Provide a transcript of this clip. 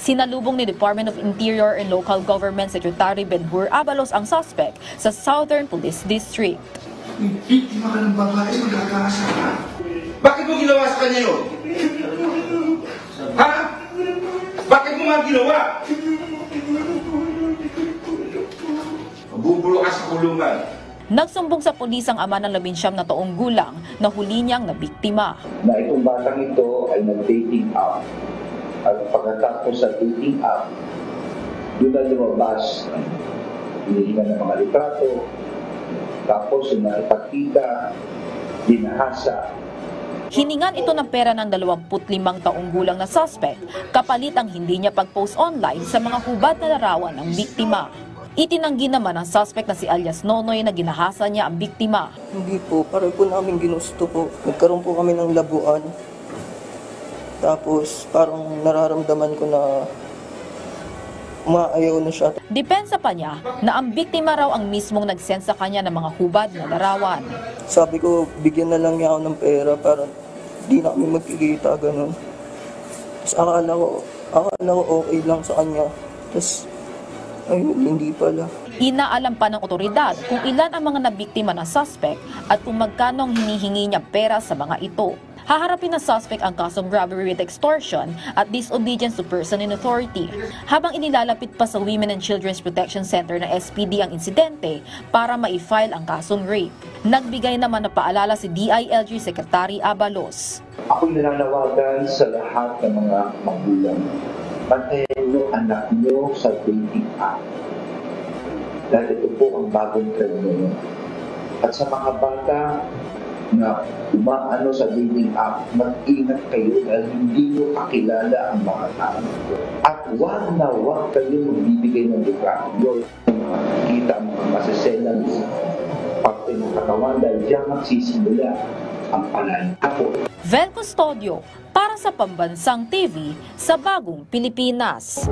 Sinalubong ni Department of Interior and Local Government Secretary Benhur Abalos ang suspect sa Southern Police District. Biktima ka ng babae, magkakaasa ka. Bakit mo ginawa sa kanya yun? Ha? Bakit mo nga ginawa? Mabubulo ka sa kulungan. Nagsumbong sa pulis ang ama ng 19 na taong gulang na huli niyang nabiktima. Na itong batang ito ay nag-dating app. At pagkatapos sa dating app, doon na lumabas, hinihinga ng mga litrato, tapos yung naipagkita, dinahasa. Hiningan ito ng pera ng 25 taong gulang na suspect kapalit ang hindi niya pag-post online sa mga hubad na larawan ng biktima. Itinanggi naman ng suspect na si alias Nonoy na ginahasa niya ang biktima. Hindi po, parang po namin ginusto po. Nagkaroon po kami ng labuan. Tapos parang nararamdaman ko na umaayaw na siya. Depensa pa niya na ang biktima raw ang mismong nag-send sa kanya ng mga hubad na larawan. Sabi ko, bigyan na lang niya ako ng pera para di na kami magkikita, ganun. Tapos akala ko okay lang sa kanya. Tapos, ayun, hindi pala. Inaalam pa ng otoridad kung ilan ang mga nabiktima ng suspect at kung magkano ang hinihingi niya pera sa mga ito. Haharapin ng suspect ang kasong robbery with extortion at disobedience to person in authority. Habang inilalapit pa sa Women and Children's Protection Center ng SPD ang insidente para ma-file ang kasong rape. Nagbigay naman na paalala si DILG Secretary Abalos. Ako'y nananawagan sa lahat ng mga magulang. Bantayan niyo anak niyo sa dating app. Dahil ito po ang bagong trend ngayon. At sa mga bata na umaano sa dating app, mag-ingat kayo dahil hindi nyo kakilala ang mga tao. At wag kayo magbibigay ng lugar. Yun, kita ang mga masaselan parte ng katawan dahil diyan magsisimula ang pananakot. Vel Custodio para sa Pambansang TV sa Bagong Pilipinas.